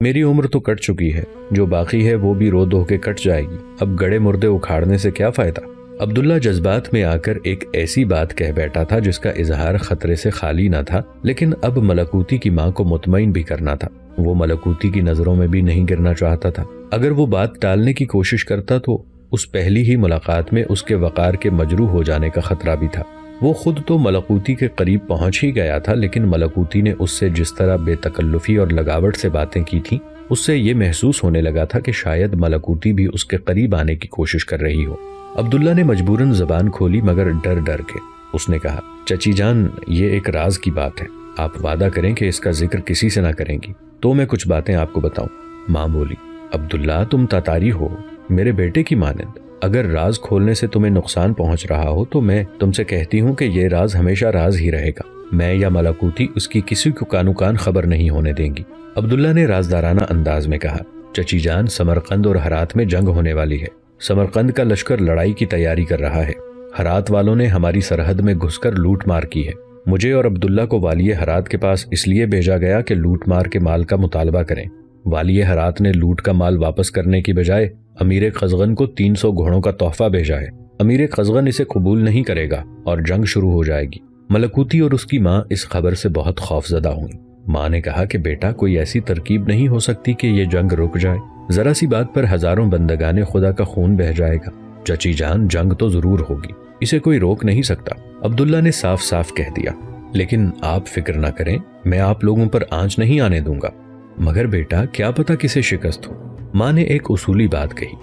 میری عمر تو کٹ چکی ہے، جو باقی ہے وہ بھی رو دھو کے کٹ جائے گی، اب گڑے مردے اکھاڑنے سے کیا فائدہ۔ عبداللہ جذبات میں آ کر ایک ایسی بات کہہ بیٹھا تھا جس کا اظہار خطرے سے خالی نہ تھا، لیکن اب ملکوتی کی ماں کو مطمئن بھی کرنا تھا۔ وہ ملکوتی کی نظروں میں بھی نہیں گرنا چاہتا تھا۔ اگر وہ بات ٹالنے کی کوشش کرتا تو اس پہلی ہی ملاقات میں اس کے وقار کے مجروح ہو جانے کا خطرہ بھی تھا۔ وہ خود تو ملکوتی کے قریب پہنچ ہی گیا تھا، لیکن ملکوتی نے اس سے جس طرح بے تکلفی اور لگاوٹ سے باتیں کی تھیں، اس سے یہ محسوس ہونے لگا تھا کہ شاید ملکوتی بھی اس کے قریب آنے کی کوشش کر رہی ہو۔ عبداللہ نے مجبوراً زبان کھولی، مگر ڈر ڈر کے۔ اس نے کہا، چچی جان، یہ ایک راز کی بات ہے، آپ وعدہ کریں کہ اس کا ذکر کسی سے نہ کریں گی تو میں کچھ باتیں آپ کو بتاؤں۔ ماں بولی، عبداللہ تم تاتاری ہو، میرے بیٹے کی مانند، اگر راز کھولنے سے تمہیں نقصان پہنچ رہا ہو تو میں تم سے کہتی ہوں کہ یہ راز ہمیشہ راز ہی رہے گا، میں یا ملکوتی اس کی کسی کو کانو کان خبر نہیں ہونے دیں گی۔ عبداللہ نے رازدارانہ انداز میں کہا، چچی جان، سمرقند اور ہرات میں جنگ ہونے والی ہے، سمرقند کا لشکر لڑائی کی تیاری کر رہا ہے، ہرات والوں نے ہماری سرحد میں گھس کر لوٹ مار کی ہے۔ مجھے اور عبداللہ کو والی ہرات کے پاس اس لیے بھیجا گیا کہ لوٹ مار کے مال کا مطالبہ کریں۔ والی ہرات نے لوٹ کا مال واپس کرنے کی بجائے امیر قزغن کو 300 گھوڑوں کا تحفہ بھیجا ہے۔ امیر قزغن اسے قبول نہیں کرے گا اور جنگ شروع ہو جائے گی۔ ملکوتی اور اس کی ماں اس خبر سے بہت خوفزدہ ہوئیں۔ ماں نے کہا کہ بیٹا، کوئی ایسی ترکیب نہیں ہو سکتی کہ یہ جنگ رک جائے، ذرا سی بات پر ہزاروں بندگان خدا کا خون بہہ جائے گا۔ چچی جان، جنگ تو ضرور ہوگی، اسے کوئی روک نہیں سکتا، عبداللہ نے صاف صاف کہہ دیا، لیکن آپ فکر نہ کریں، میں آپ لوگوں پر آنچ نہیں آنے دوں گا۔ مگر بیٹا، کیا پتا کسے شکست ہو؟ ماں نے ایک اصولی بات کہی،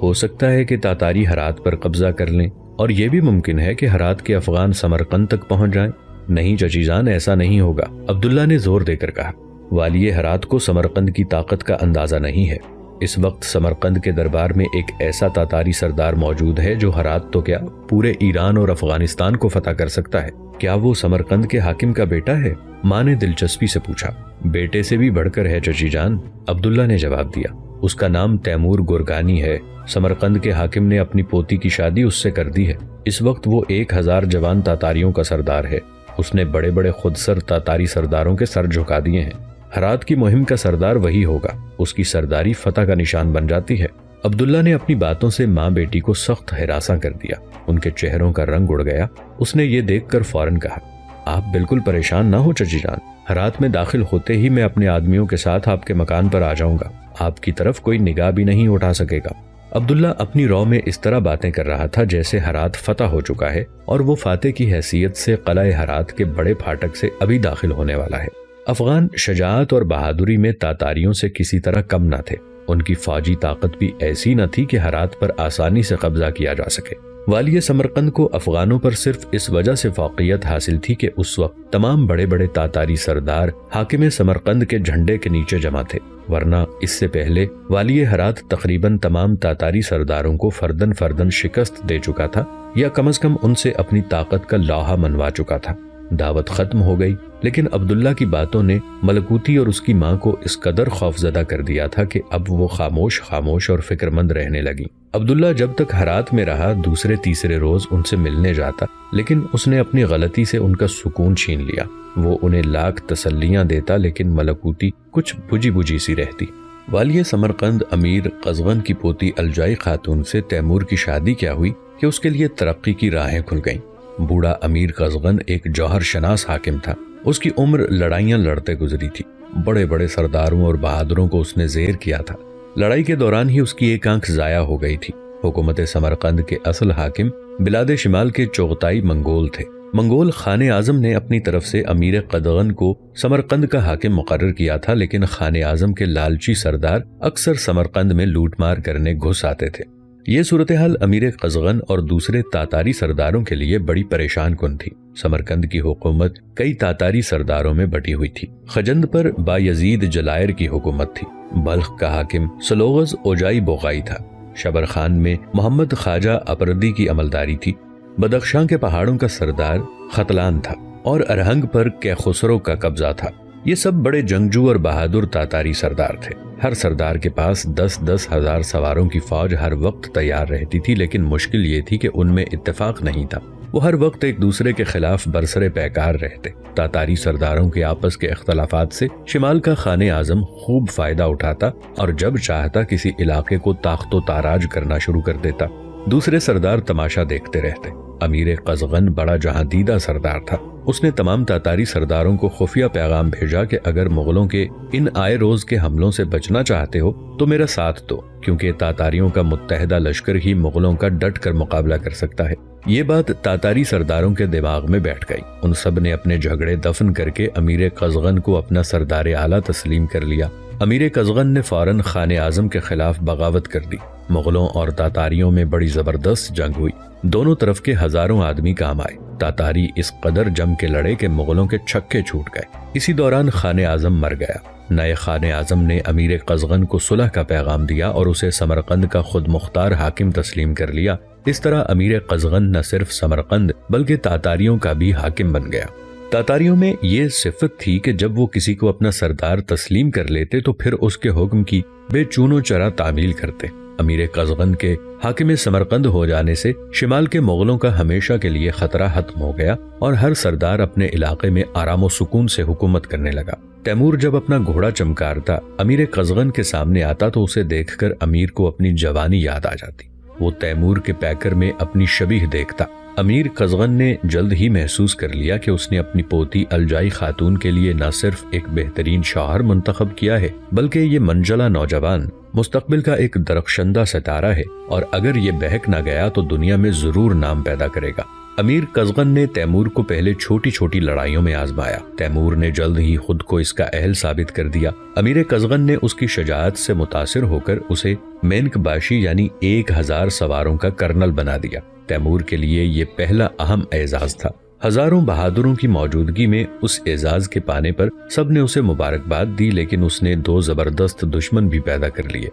ہو سکتا ہے کہ تاتاری ہرات پر قبضہ کر لیں، اور یہ بھی ممکن ہے کہ ہرات کے افغان سمرقند تک پہنچ جائیں۔ نہیں چچی جان، ایسا نہیں ہوگا، عبداللہ نے زور دے کر کہا۔ والی ہرات کو سمرقند کی طاقت کا اندازہ نہیں ہے۔ اس وقت سمرقند کے دربار میں ایک ایسا تاتاری سردار موجود ہے جو ہرات تو کیا پورے ایران اور افغانستان کو فتح کر سکتا ہے۔ کیا وہ سمرقند کے حاکم کا بیٹا ہے؟ ماں نے دلچسپی سے پوچھا۔ بیٹے سے بھی بڑھ کر ہے چچی جان، عبداللہ نے جواب دیا، اس کا نام تیمور گورگانی ہے۔ سمرقند کے حاکم نے اپنی پوتی کی شادی اس سے کر دی ہے۔ اس وقت وہ 1000 جوان تاتاریوں کا سردار ہے۔ اس نے بڑے بڑے خود سر تاتاری سرداروں کے سر جھکا دیے ہیں۔ ہرات کی مہم کا سردار وہی ہوگا، اس کی سرداری فتح کا نشان بن جاتی ہے۔ عبداللہ نے اپنی باتوں سے ماں بیٹی کو سخت ہراساں کر دیا، ان کے چہروں کا رنگ اڑ گیا۔ اس نے یہ دیکھ کر فوراً کہا، آپ بالکل پریشان نہ ہو چچی جان، ہرات میں داخل ہوتے ہی میں اپنے آدمیوں کے ساتھ آپ کے مکان پر آ جاؤں گا، آپ کی طرف کوئی نگاہ بھی نہیں اٹھا سکے گا۔ عبداللہ اپنی رو میں اس طرح باتیں کر رہا تھا جیسے ہرات فتح ہو چکا ہے اور وہ فاتح کی حیثیت سے قلعہ ہرات کے بڑے پھاٹک سے ابھی داخل ہونے والا ہے۔ افغان شجاعت اور بہادری میں تاتاریوں سے کسی طرح کم نہ تھے، ان کی فوجی طاقت بھی ایسی نہ تھی کہ ہرات پر آسانی سے قبضہ کیا جا سکے۔ والی سمرقند کو افغانوں پر صرف اس وجہ سے فوقیت حاصل تھی کہ اس وقت تمام بڑے بڑے تاتاری سردار حاکم سمرقند کے جھنڈے کے نیچے جمع تھے، ورنہ اس سے پہلے والی ہرات تقریباً تمام تاتاری سرداروں کو فردن فردن شکست دے چکا تھا، یا کم از کم ان سے اپنی طاقت کا لوحہ منوا چکا تھا۔ دعوت ختم ہو گئی، لیکن عبداللہ کی باتوں نے ملکوتی اور اس کی ماں کو اس قدر خوفزدہ کر دیا تھا کہ اب وہ خاموش اور فکر مند رہنے لگی۔ عبداللہ جب تک ہرات میں رہا دوسرے تیسرے روز ان سے ملنے جاتا، لیکن اس نے اپنی غلطی سے ان کا سکون چھین لیا۔ وہ انہیں لاکھ تسلیاں دیتا، لیکن ملکوتی کچھ بجھی بجھی سی رہتی۔ والی سمرقند امیر قزغن کی پوتی الجائی خاتون سے تیمور کی شادی کیا ہوئی کہ اس کے لیے ترقی کی راہیں کھل گئیں۔ بوڑھا امیر قزغن ایک جوہر شناس حاکم تھا، اس کی عمر لڑائیاں لڑتے گزری تھی، بڑے بڑے سرداروں اور بہادروں کو اس نے زیر کیا تھا۔ لڑائی کے دوران ہی اس کی ایک آنکھ ضائع ہو گئی تھی۔ حکومت سمرقند کے اصل حاکم بلاد شمال کے چغتائی منگول تھے۔ منگول خان اعظم نے اپنی طرف سے امیر قزغن کو سمرقند کا حاکم مقرر کیا تھا، لیکن خان اعظم کے لالچی سردار اکثر سمرقند میں لوٹ مار کرنے گھس آتے تھے۔ یہ صورتحال امیر قزغن اور دوسرے تاتاری سرداروں کے لیے بڑی پریشان کن تھی۔ سمرقند کی حکومت کئی تاتاری سرداروں میں بٹی ہوئی تھی۔ خجند پر بایزید جلائر کی حکومت تھی، بلخ کا حاکم سلوغز اوجائی بوغائی تھا، شبرخان میں محمد خواجہ اپردی کی عملداری تھی، بدخشاں کے پہاڑوں کا سردار ختلان تھا، اور ارہنگ پر کیخسرو کا قبضہ تھا۔ یہ سب بڑے جنگجو اور بہادر تاتاری سردار تھے۔ ہر سردار کے پاس 10-10 ہزار سواروں کی فوج ہر وقت تیار رہتی تھی، لیکن مشکل یہ تھی کہ ان میں اتفاق نہیں تھا۔ وہ ہر وقت ایک دوسرے کے خلاف برسرے پیکار رہتے۔ تاتاری سرداروں کے آپس کے اختلافات سے شمال کا خانِ اعظم خوب فائدہ اٹھاتا اور جب چاہتا کسی علاقے کو طاقت و تاراج کرنا شروع کر دیتا۔ دوسرے سردار تماشا دیکھتے رہتے۔ امیر قزغن بڑا جہاں دیدہ سردار تھا۔ اس نے تمام تاتاری سرداروں کو خفیہ پیغام بھیجا کہ اگر مغلوں کے ان آئے روز کے حملوں سے بچنا چاہتے ہو تو میرا ساتھ دو، کیونکہ تاتاریوں کا متحدہ لشکر ہی مغلوں کا ڈٹ کر مقابلہ کر سکتا ہے۔ یہ بات تاتاری سرداروں کے دماغ میں بیٹھ گئی۔ ان سب نے اپنے جھگڑے دفن کر کے امیر قزغن کو اپنا سردار اعلیٰ تسلیم کر لیا۔ امیر قزغن نے فوراً خانِ اعظم کے خلاف بغاوت کر دی۔ مغلوں اور تاتاریوں میں بڑی زبردست جنگ ہوئی۔ دونوں طرف کے ہزاروں آدمی کام آئے۔ تاتاری اس قدر جم کے لڑے کہ مغلوں کے چھکے چھوٹ گئے۔ اسی دوران خانِ اعظم مر گیا۔ نئے خانِ اعظم نے امیر قزغن کو صلح کا پیغام دیا اور اسے سمرقند کا خود مختار حاکم تسلیم کر لیا۔ اس طرح امیر قزغن نہ صرف سمرقند بلکہ تاتاریوں کا بھی حاکم بن گیا۔ تاتاریوں میں یہ صفت تھی کہ جب وہ کسی کو اپنا سردار تسلیم کر لیتے تو پھر اس کے حکم کی بے چون و چرا تعمیل کرتے۔ امیر قزغن کے حاکم سمرقند ہو جانے سے شمال کے مغلوں کا ہمیشہ کے لیے خطرہ ختم ہو گیا اور ہر سردار اپنے علاقے میں آرام و سکون سے حکومت کرنے لگا۔ تیمور جب اپنا گھوڑا چمکارتا امیر قزغن کے سامنے آتا تو اسے دیکھ کر امیر کو اپنی جوانی یاد آ جاتی۔ وہ تیمور کے پیکر میں اپنی شبیہ دیکھتا۔ امیر قزغن نے جلد ہی محسوس کر لیا کہ اس نے اپنی پوتی الجائی خاتون کے لیے نہ صرف ایک بہترین شوہر منتخب کیا ہے بلکہ یہ منجلا نوجوان مستقبل کا ایک درخشندہ ستارہ ہے، اور اگر یہ بہک نہ گیا تو دنیا میں ضرور نام پیدا کرے گا۔ امیر قزغن نے تیمور کو پہلے چھوٹی چھوٹی لڑائیوں میں آزمایا۔ تیمور نے جلد ہی خود کو اس کا اہل ثابت کر دیا۔ امیر قزغن نے اس کی شجاعت سے متاثر ہو کر اسے مینک باشی یعنی 1000 سواروں کا کرنل بنا دیا۔ تیمور کے لیے یہ پہلا اہم اعزاز تھا۔ ہزاروں بہادروں کی موجودگی میں اس اعزاز کے پانے پر سب نے اسے مبارکباد دی، لیکن اس نے 2 زبردست دشمن بھی پیدا کر لیے۔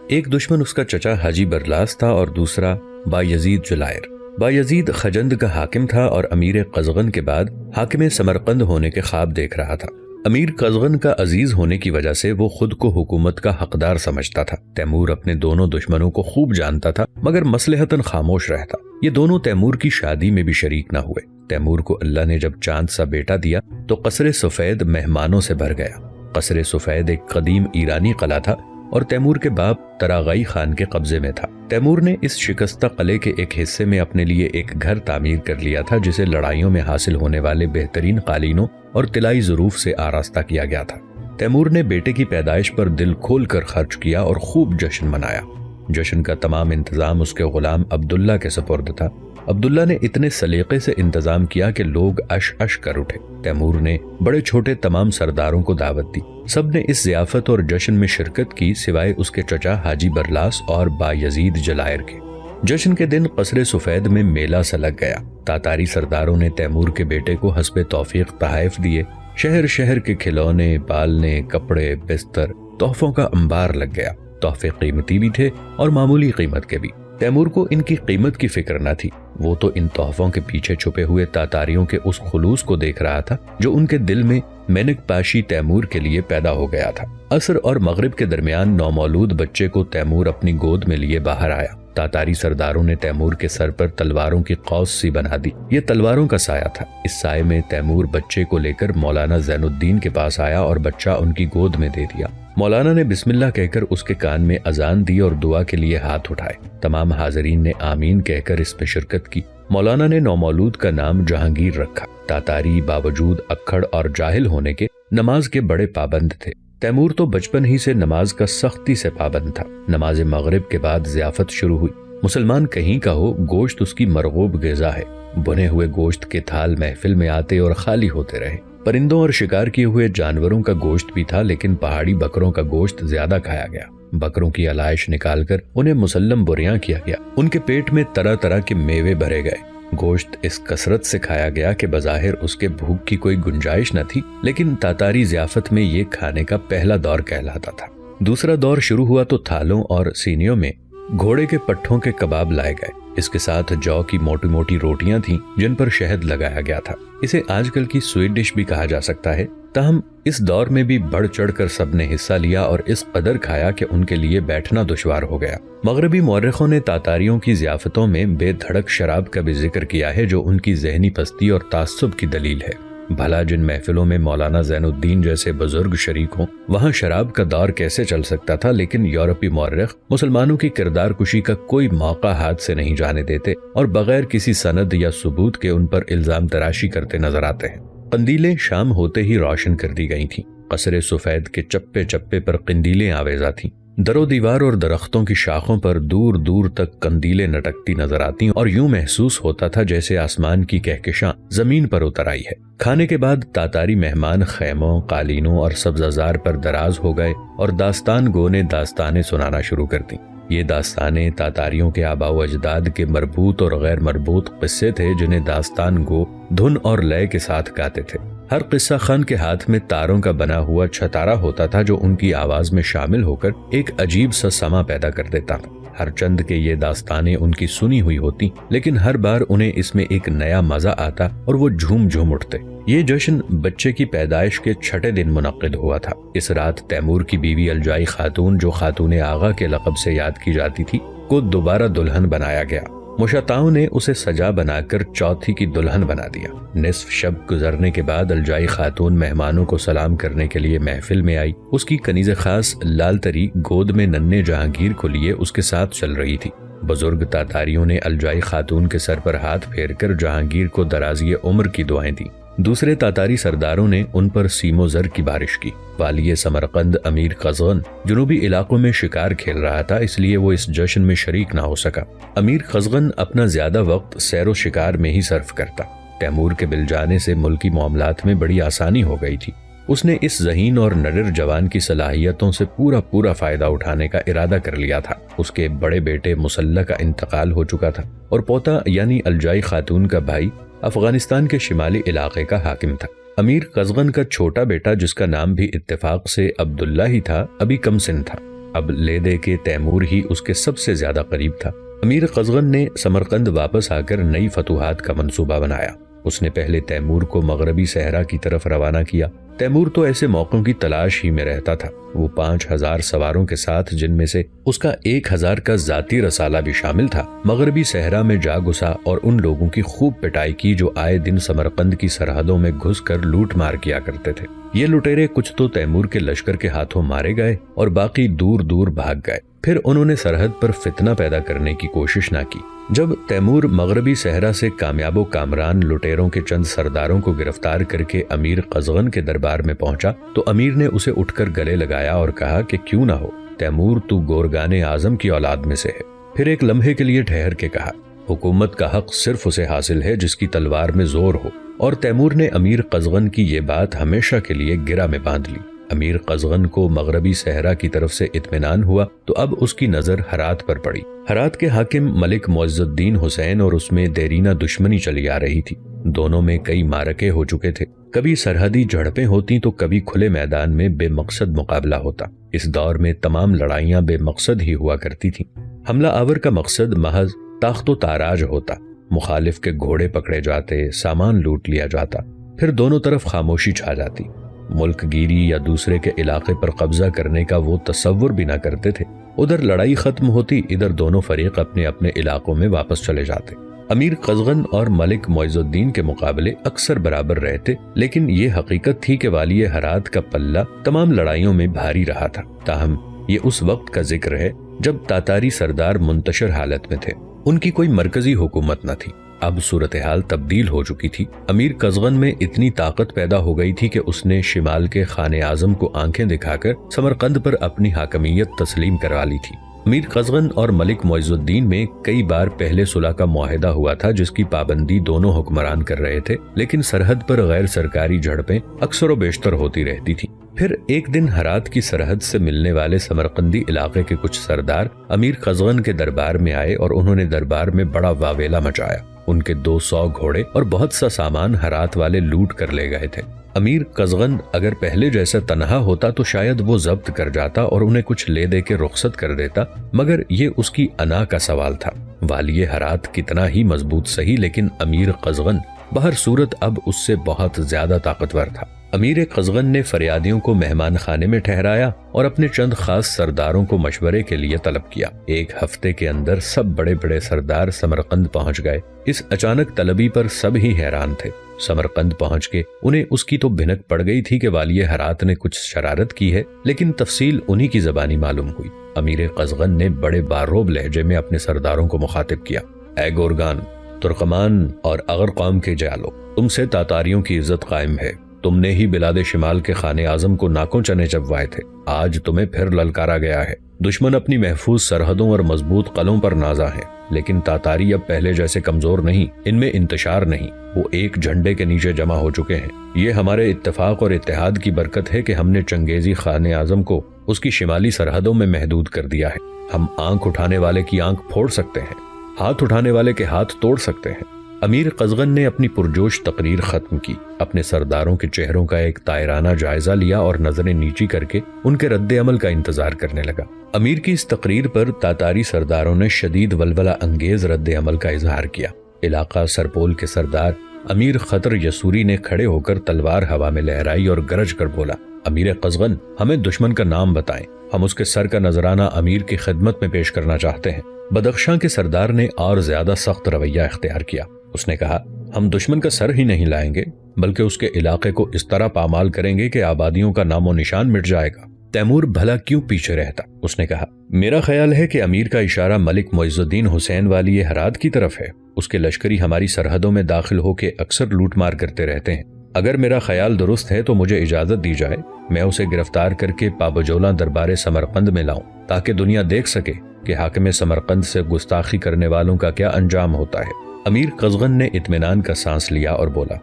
ایک دشمن اس کا چچا حاجی برلاس تھا اور دوسرا بایزید جلائر۔ بایزید خجند کا حاکم تھا اور امیر قزغن کے بعد حاکم سمرقند ہونے کے خواب دیکھ رہا تھا۔ امیر قزغن کا عزیز ہونے کی وجہ سے وہ خود کو حکومت کا حقدار سمجھتا تھا۔ تیمور اپنے دونوں دشمنوں کو خوب جانتا تھا مگر مصلحتاً خاموش رہتا۔ یہ دونوں تیمور کی شادی میں بھی شریک نہ ہوئے۔ تیمور کو اللہ نے جب چاند سا بیٹا دیا تو قصر سفید مہمانوں سے بھر گیا۔ قصر سفید ایک قدیم ایرانی قلعہ تھا اور تیمور کے باپ طراغائی خان کے قبضے میں تھا۔ تیمور نے اس شکستہ قلعے کے ایک حصے میں اپنے لیے ایک گھر تعمیر کر لیا تھا جسے لڑائیوں میں حاصل ہونے والے بہترین قالینوں اور طلائی ظروف سے آراستہ کیا گیا تھا۔ تیمور نے بیٹے کی پیدائش پر دل کھول کر خرچ کیا اور خوب جشن منایا۔ جشن کا تمام انتظام اس کے غلام عبداللہ کے سپرد تھا۔ عبداللہ نے اتنے سلیقے سے انتظام کیا کہ لوگ اش اش کر اٹھے۔ تیمور نے بڑے چھوٹے تمام سرداروں کو دعوت دی۔ سب نے اس ضیافت اور جشن میں شرکت کی سوائے اس کے چچا حاجی برلاس اور بایزید جلائر کے۔ جشن کے دن قصر سفید میں میلہ سا لگ گیا۔ تاتاری سرداروں نے تیمور کے بیٹے کو حسب توفیق تحائف دیے۔ شہر شہر کے کھلونے، بالنے، کپڑے، بستر، تحفوں کا انبار لگ گیا۔ تحفے قیمتی بھی تھے اور معمولی قیمت کے بھی۔ تیمور کو ان کی قیمت کی فکر نہ تھی۔ وہ تو ان تحفوں کے پیچھے چھپے ہوئے تاتاریوں کے اس خلوص کو دیکھ رہا تھا جو ان کے دل میں مینک پاشی تیمور کے لیے پیدا ہو گیا تھا۔ عصر اور مغرب کے درمیان نومولود بچے کو تیمور اپنی گود میں لیے باہر آیا۔ تاتاری سرداروں نے تیمور کے سر پر تلواروں کی قوس سی بنا دی۔ یہ تلواروں کا سایہ تھا۔ اس سائے میں تیمور بچے کو لے کر مولانا زین الدین کے پاس آیا اور بچہ ان کی گود میں دے دیا۔ مولانا نے بسم اللہ کہہ کر اس کے کان میں اذان دی اور دعا کے لیے ہاتھ اٹھائے۔ تمام حاضرین نے آمین کہہ کر اس میں شرکت کی۔ مولانا نے نومولود کا نام جہانگیر رکھا۔ تاتاری باوجود اکھڑ اور جاہل ہونے کے نماز کے بڑے پابند تھے۔ تیمور تو بچپن ہی سے نماز کا سختی سے پابند تھا۔ نماز مغرب کے بعد ضیافت شروع ہوئی۔ مسلمان کہیں کا ہو، گوشت اس کی مرغوب غذا ہے۔ بنے ہوئے گوشت کے تھال محفل میں آتے اور خالی ہوتے رہے۔ پرندوں اور شکار کیے ہوئے جانوروں کا گوشت بھی تھا، لیکن پہاڑی بکروں کا گوشت زیادہ کھایا گیا۔ بکروں کی علائش نکال کر انہیں مسلم بریاں کیا گیا۔ ان کے پیٹ میں طرح طرح کے میوے بھرے گئے۔ گوشت اس کثرت سے کھایا گیا کہ بظاہر اس کے بھوک کی کوئی گنجائش نہ تھی، لیکن تاتاری ضیافت میں یہ کھانے کا پہلا دور کہلاتا تھا۔ دوسرا دور شروع ہوا تو تھالوں اور سینیوں میں گھوڑے کے پٹھوں کے کباب لائے گئے۔ اس کے ساتھ جو کی موٹی موٹی روٹیاں تھیں جن پر شہد لگایا گیا تھا۔ اسے آج کل کی سویٹ ڈش بھی کہا جا سکتا ہے۔ تاہم اس دور میں بھی بڑھ چڑھ کر سب نے حصہ لیا اور اس قدر کھایا کہ ان کے لیے بیٹھنا دشوار ہو گیا۔ مغربی مورخوں نے تاتاریوں کی ضیافتوں میں بے دھڑک شراب کا بھی ذکر کیا ہے، جو ان کی ذہنی پستی اور تعصب کی دلیل ہے۔ بھلا جن محفلوں میں مولانا زین الدین جیسے بزرگ شریک ہوں، وہاں شراب کا دور کیسے چل سکتا تھا؟ لیکن یورپی مورخ مسلمانوں کی کردار کشی کا کوئی موقع ہاتھ سے نہیں جانے دیتے اور بغیر کسی سند یا ثبوت کے ان پر الزام تراشی کرتے نظر آتے ہیں۔ قندیلیں شام ہوتے ہی روشن کر دی گئی تھیں۔ قصر سفید کے چپے چپے پر قندیلیں آویزاں تھیں۔ در و دیوار اور درختوں کی شاخوں پر دور دور تک قندیلیں لٹکتی نظر آتی اور یوں محسوس ہوتا تھا جیسے آسمان کی کہکشاں زمین پر اتر آئی ہے۔ کھانے کے بعد تاتاری مہمان خیموں، قالینوں اور سبززار پر دراز ہو گئے اور داستان گو نے داستانیں سنانا شروع کر دیں۔ یہ داستانیں تاتاریوں کے آباء و اجداد کے مربوط اور غیر مربوط قصے تھے جنہیں داستان گو دھن اور لے کے ساتھ گاتے تھے۔ ہر قصہ خان کے ہاتھ میں تاروں کا بنا ہوا چھتارا ہوتا تھا جو ان کی آواز میں شامل ہو کر ایک عجیب سا سما پیدا کر دیتا تھا۔ ہر چند کے یہ داستانیں ان کی سنی ہوئی ہوتی، لیکن ہر بار انہیں اس میں ایک نیا مزہ آتا اور وہ جھوم جھوم اٹھتے۔ یہ جشن بچے کی پیدائش کے چھٹے دن منعقد ہوا تھا۔ اس رات تیمور کی بیوی الجائی خاتون، جو خاتون آغا کے لقب سے یاد کی جاتی تھی، کو دوبارہ دلہن بنایا گیا۔ مشتاؤں نے اسے سجا بنا کر چوتھی کی دلہن بنا دیا۔ نصف شب گزرنے کے بعد الجائی خاتون مہمانوں کو سلام کرنے کے لیے محفل میں آئی۔ اس کی کنیز خاص لال تری گود میں ننھے جہانگیر کو لیے اس کے ساتھ چل رہی تھی۔ بزرگ تاتاریوں نے الجائی خاتون کے سر پر ہاتھ پھیر کر جہانگیر کو درازی عمر کی دعائیں دیں۔ دوسرے تاتاری سرداروں نے ان پر سیم و زر کی بارش کی۔ والی سمرقند امیر قزغن جنوبی علاقوں میں شکار کھیل رہا تھا، اس لیے وہ اس جشن میں شریک نہ ہو سکا۔ امیر قزغن اپنا زیادہ وقت سیر و شکار میں ہی صرف کرتا۔ تیمور کے مل جانے سے ملکی معاملات میں بڑی آسانی ہو گئی تھی۔ اس نے اس ذہین اور نڈر جوان کی صلاحیتوں سے پورا فائدہ اٹھانے کا ارادہ کر لیا تھا۔ اس کے بڑے بیٹے مسلح کا انتقال ہو چکا تھا اور پوتا یعنی الجائی خاتون کا بھائی افغانستان کے شمالی علاقے کا حاکم تھا۔ امیر قزغن کا چھوٹا بیٹا، جس کا نام بھی اتفاق سے عبداللہ ہی تھا، ابھی کم سن تھا۔ اب لے دے کے تیمور ہی اس کے سب سے زیادہ قریب تھا۔ امیر قزغن نے سمرقند واپس آ کر نئی فتوحات کا منصوبہ بنایا۔ اس نے پہلے تیمور کو مغربی صحرا کی طرف روانہ کیا۔ تیمور تو ایسے موقعوں کی تلاش ہی میں رہتا تھا۔ وہ 5000 سواروں کے ساتھ، جن میں سے اس کا 1000 کا ذاتی رسالہ بھی شامل تھا، مغربی صحرا میں جا گھسا اور ان لوگوں کی خوب پٹائی کی جو آئے دن سمرقند کی سرحدوں میں گھس کر لوٹ مار کیا کرتے تھے۔ یہ لٹیرے کچھ تو تیمور کے لشکر کے ہاتھوں مارے گئے اور باقی دور دور بھاگ گئے۔ پھر انہوں نے سرحد پر فتنہ پیدا کرنے کی کوشش نہ کی۔ جب تیمور مغربی صحرا سے کامیاب و کامران لٹیروں کے چند سرداروں کو گرفتار کر کے امیر قزغن کے دربار میں پہنچا تو امیر نے اسے اٹھ کر گلے لگایا اور کہا کہ کیوں نہ ہو تیمور، تو گورگان اعظم کی اولاد میں سے ہے۔ پھر ایک لمحے کے لیے ٹھہر کے کہا، حکومت کا حق صرف اسے حاصل ہے جس کی تلوار میں زور ہو، اور تیمور نے امیر قزغن کی یہ بات ہمیشہ کے لیے گرہ میں باندھ لی۔ امیر قزغن کو مغربی صحرا کی طرف سے اطمینان ہوا تو اب اس کی نظر ہرات پر پڑی۔ ہرات کے حاکم ملک معز الدین حسین اور اس میں دیرینہ دشمنی چلی آ رہی تھی۔ دونوں میں کئی معرکے ہو چکے تھے، کبھی سرحدی جھڑپیں ہوتی تو کبھی کھلے میدان میں بے مقصد مقابلہ ہوتا۔ اس دور میں تمام لڑائیاں بے مقصد ہی ہوا کرتی تھیں۔ حملہ آور کا مقصد محض تاخت و تاراج ہوتا، مخالف کے گھوڑے پکڑے جاتے، سامان لوٹ لیا جاتا، پھر دونوں طرف خاموشی چھا جاتی۔ ملک گیری یا دوسرے کے علاقے پر قبضہ کرنے کا وہ تصور بھی نہ کرتے تھے۔ ادھر لڑائی ختم ہوتی، ادھر دونوں فریق اپنے اپنے علاقوں میں واپس چلے جاتے۔ امیر قزغن اور ملک معز الدین کے مقابلے اکثر برابر رہتے، لیکن یہ حقیقت تھی کہ والی ہرات کا پلہ تمام لڑائیوں میں بھاری رہا تھا۔ تاہم یہ اس وقت کا ذکر ہے جب تاتاری سردار منتشر حالت میں تھے، ان کی کوئی مرکزی حکومت نہ تھی۔ اب صورتحال تبدیل ہو چکی تھی۔ امیر قزغن میں اتنی طاقت پیدا ہو گئی تھی کہ اس نے شمال کے خان اعظم کو آنکھیں دکھا کر سمرقند پر اپنی حاکمیت تسلیم کروا لی تھی۔ امیر قزغن اور ملک معز الدین میں کئی بار پہلے صلح کا معاہدہ ہوا تھا جس کی پابندی دونوں حکمران کر رہے تھے، لیکن سرحد پر غیر سرکاری جھڑپیں اکثر و بیشتر ہوتی رہتی تھیں۔ پھر ایک دن ہرات کی سرحد سے ملنے والے سمرقندی علاقے کے کچھ سردار امیر قزغن کے دربار میں آئے اور انہوں نے دربار میں بڑا واویلا مچایا۔ ان کے 200 گھوڑے اور بہت سا سامان ہرات والے لوٹ کر لے گئے تھے۔ امیر قزغن اگر پہلے جیسا تنہا ہوتا تو شاید وہ ضبط کر جاتا اور انہیں کچھ لے دے کے رخصت کر دیتا، مگر یہ اس کی انا کا سوال تھا۔ والی ہرات کتنا ہی مضبوط سہی، لیکن امیر قزغن بہر صورت اب اس سے بہت زیادہ طاقتور تھا۔ امیر قزغن نے فریادیوں کو مہمان خانے میں ٹھہرایا اور اپنے چند خاص سرداروں کو مشورے کے لیے طلب کیا۔ ایک ہفتے کے اندر سب بڑے بڑے سردار سمرقند پہنچ گئے۔ اس اچانک طلبی پر سب ہی حیران تھے۔ سمرقند پہنچ کے انہیں اس کی تو بھنک پڑ گئی تھی کہ والی ہرات نے کچھ شرارت کی ہے، لیکن تفصیل انہی کی زبانی معلوم ہوئی۔ امیر قزغن نے بڑے باروب لہجے میں اپنے سرداروں کو مخاطب کیا۔ اے گورگان، ترکمان اور اغر قوم کے جالو، تم سے تاتاریوں کی عزت قائم ہے۔ تم نے ہی بلاد شمال کے خان اعظم کو ناکوں چنے چبوائے تھے، آج تمہیں پھر للکارا گیا ہے۔ دشمن اپنی محفوظ سرحدوں اور مضبوط قلعوں پر نازا ہیں، لیکن تاتاری اب پہلے جیسے کمزور نہیں، ان میں انتشار نہیں، وہ ایک جھنڈے کے نیچے جمع ہو چکے ہیں۔ یہ ہمارے اتفاق اور اتحاد کی برکت ہے کہ ہم نے چنگیزی خان اعظم کو اس کی شمالی سرحدوں میں محدود کر دیا ہے۔ ہم آنکھ اٹھانے والے کی آنکھ پھوڑ سکتے ہیں، ہاتھ اٹھانے والے کے ہاتھ توڑ سکتے ہیں۔ امیر قزغن نے اپنی پرجوش تقریر ختم کی، اپنے سرداروں کے چہروں کا ایک طائرانہ جائزہ لیا اور نظریں نیچی کر کے ان کے رد عمل کا انتظار کرنے لگا۔ امیر کی اس تقریر پر تاتاری سرداروں نے شدید ولولہ انگیز رد عمل کا اظہار کیا۔ علاقہ سرپول کے سردار امیر خطر یسوری نے کھڑے ہو کر تلوار ہوا میں لہرائی اور گرج کر بولا، امیر قزغن، ہمیں دشمن کا نام بتائیں، ہم اس کے سر کا نذرانہ امیر کی خدمت میں پیش کرنا چاہتے ہیں۔ بدخشاں کے سردار نے اور زیادہ سخت رویہ اختیار کیا۔ اس نے کہا، ہم دشمن کا سر ہی نہیں لائیں گے، بلکہ اس کے علاقے کو اس طرح پامال کریں گے کہ آبادیوں کا نام و نشان مٹ جائے گا۔ تیمور بھلا کیوں پیچھے رہتا؟ اس نے کہا، میرا خیال ہے کہ امیر کا اشارہ ملک معز الدین حسین والی ہرات کی طرف ہے۔ اس کے لشکری ہماری سرحدوں میں داخل ہو کے اکثر لوٹ مار کرتے رہتے ہیں۔ اگر میرا خیال درست ہے تو مجھے اجازت دی جائے، میں اسے گرفتار کر کے پابجولہ دربار سمرقند میں لاؤں، تاکہ دنیا دیکھ سکے کہ حاکم سمرقند سے گستاخی کرنے والوں کا کیا انجام ہوتا ہے۔ امیر قزغن نے اطمینان کا سانس لیا اور بولا،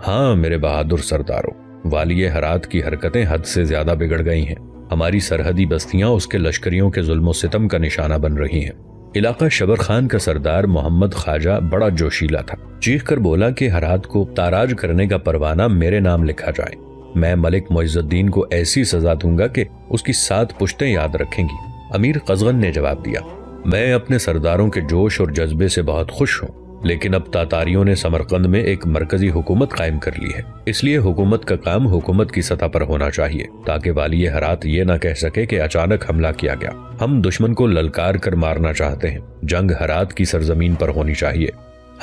ہاں میرے بہادر سرداروں، والی ہرات کی حرکتیں حد سے زیادہ بگڑ گئی ہیں۔ ہماری سرحدی بستیاں اس کے لشکریوں کے ظلم و ستم کا نشانہ بن رہی ہیں۔ علاقہ شبر خان کا سردار محمد خواجہ بڑا جوشیلا تھا، چیخ کر بولا کہ ہرات کو تاراج کرنے کا پروانہ میرے نام لکھا جائے۔ میں ملک معز الدین کو ایسی سزا دوں گا کہ اس کی 7 پشتیں یاد رکھیں گی۔ امیر قزغن نے جواب دیا، میں اپنے سرداروں کے جوش اور جذبے سے بہت خوش ہوں، لیکن اب تاتاریوں نے سمرقند میں ایک مرکزی حکومت قائم کر لی ہے، اس لیے حکومت کا کام حکومت کی سطح پر ہونا چاہیے، تاکہ والی ہرات یہ نہ کہہ سکے کہ اچانک حملہ کیا گیا۔ ہم دشمن کو للکار کر مارنا چاہتے ہیں، جنگ ہرات کی سرزمین پر ہونی چاہیے۔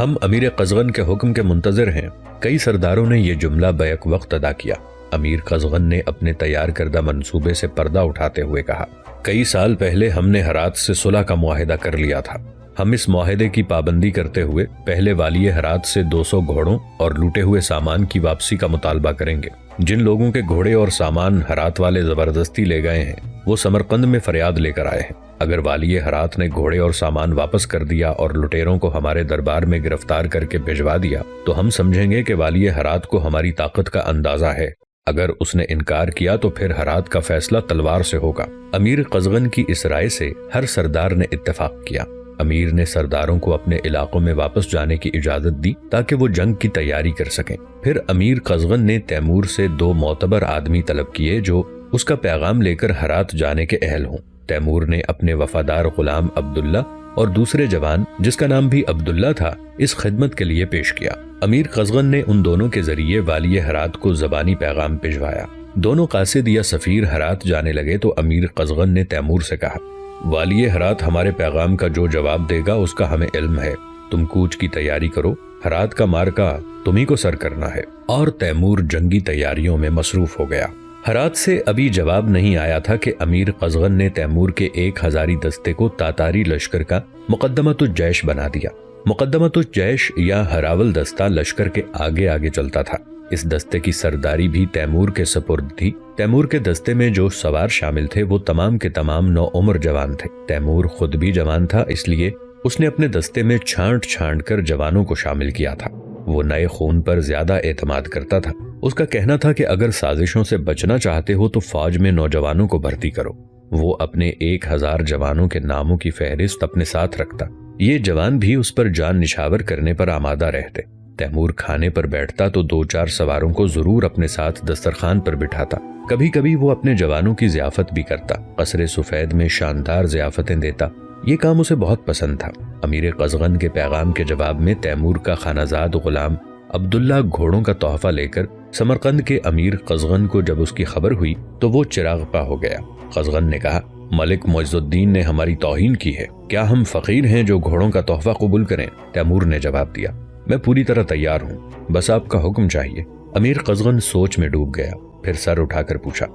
ہم امیر قزغن کے حکم کے منتظر ہیں۔ کئی سرداروں نے یہ جملہ بیک وقت ادا کیا۔ امیر قزغن نے اپنے تیار کردہ منصوبے سے پردہ اٹھاتے ہوئے کہا، کئی سال پہلے ہم نے ہرات سے صلح کا معاہدہ کر لیا تھا۔ ہم اس معاہدے کی پابندی کرتے ہوئے پہلے والی ہرات سے 200 گھوڑوں اور لوٹے ہوئے سامان کی واپسی کا مطالبہ کریں گے۔ جن لوگوں کے گھوڑے اور سامان ہرات والے زبردستی لے گئے ہیں، وہ سمرقند میں فریاد لے کر آئے ہیں۔ اگر والی ہرات نے گھوڑے اور سامان واپس کر دیا اور لٹیروں کو ہمارے دربار میں گرفتار کر کے بھجوا دیا تو ہم سمجھیں گے کہ والی ہرات کو ہماری طاقت کا اندازہ ہے۔ اگر اس نے انکار کیا تو پھر ہرات کا فیصلہ تلوار سے ہوگا۔ امیر قزغن کی اس رائے سے ہر سردار نے اتفاق کیا۔ امیر نے سرداروں کو اپنے علاقوں میں واپس جانے کی اجازت دی تاکہ وہ جنگ کی تیاری کر سکیں۔ پھر امیر قزغن نے تیمور سے 2 معتبر آدمی طلب کیے جو اس کا پیغام لے کر ہرات جانے کے اہل ہوں۔ تیمور نے اپنے وفادار غلام عبداللہ اور دوسرے جوان جس کا نام بھی عبداللہ تھا اس خدمت کے لیے پیش کیا۔ امیر قزغن نے ان دونوں کے ذریعے والی ہرات کو زبانی پیغام بھجوایا۔ دونوں قاصد یا سفیر ہرات جانے لگے تو امیر قزغن نے تیمور سے کہا، والی ہرات ہمارے پیغام کا جو جواب دے گا اس کا ہمیں علم ہے، تم کوچ کی تیاری کرو، ہرات کا مارکا تمہیں کو سر کرنا ہے۔ اور تیمور جنگی تیاریوں میں مصروف ہو گیا۔ ہرات سے ابھی جواب نہیں آیا تھا کہ امیر قزغن نے تیمور کے 1000 دستے کو تاتاری لشکر کا مقدمۃ الجیش بنا دیا۔ مقدمۃ الجیش یا ہراول دستہ لشکر کے آگے آگے چلتا تھا۔ اس دستے کی سرداری بھی تیمور کے سپرد تھی۔ تیمور کے دستے میں جو سوار شامل تھے وہ تمام کے تمام نوعمر جوان تھے۔ تیمور خود بھی جوان تھا، اس لیے اس نے اپنے دستے میں چھانٹ چھانٹ کر جوانوں کو شامل کیا تھا۔ وہ نئے خون پر زیادہ اعتماد کرتا تھا۔ اس کا کہنا تھا کہ اگر سازشوں سے بچنا چاہتے ہو تو فوج میں نوجوانوں کو بھرتی کرو۔ وہ اپنے 1000 جوانوں کے ناموں کی فہرست اپنے ساتھ رکھتا۔ یہ جوان بھی اس پر جان نچھاور کرنے پر آمادہ رہتے۔ تیمور کھانے پر بیٹھتا تو 2-4 سواروں کو ضرور اپنے ساتھ دسترخوان پر بٹھاتا۔ کبھی کبھی وہ اپنے جوانوں کی ضیافت بھی کرتا، قصر سفید میں شاندار ضیافتیں دیتا۔ یہ کام اسے بہت پسند تھا۔ امیر قزغن کے پیغام کے جواب میں تیمور کا خانہ زاد غلام عبداللہ گھوڑوں کا تحفہ لے کر سمرقند کے امیر قزغن کو جب اس کی خبر ہوئی تو وہ چراغ پا ہو گیا۔ قزغن نے کہا، ملک معز الدین نے ہماری توہین کی ہے، کیا ہم فقیر ہیں جو گھوڑوں کا تحفہ قبول کریں؟ تیمور نے جواب دیا، میں پوری طرح تیار ہوں، بس آپ کا حکم چاہیے۔ امیر قزغن سوچ میں ڈوب گیا، پھر سر اٹھا کر پوچھا،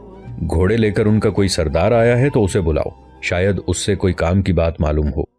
گھوڑے لے کر ان کا کوئی سردار آیا ہے تو اسے بلاؤ، شاید اس سے کوئی کام کی بات معلوم ہو۔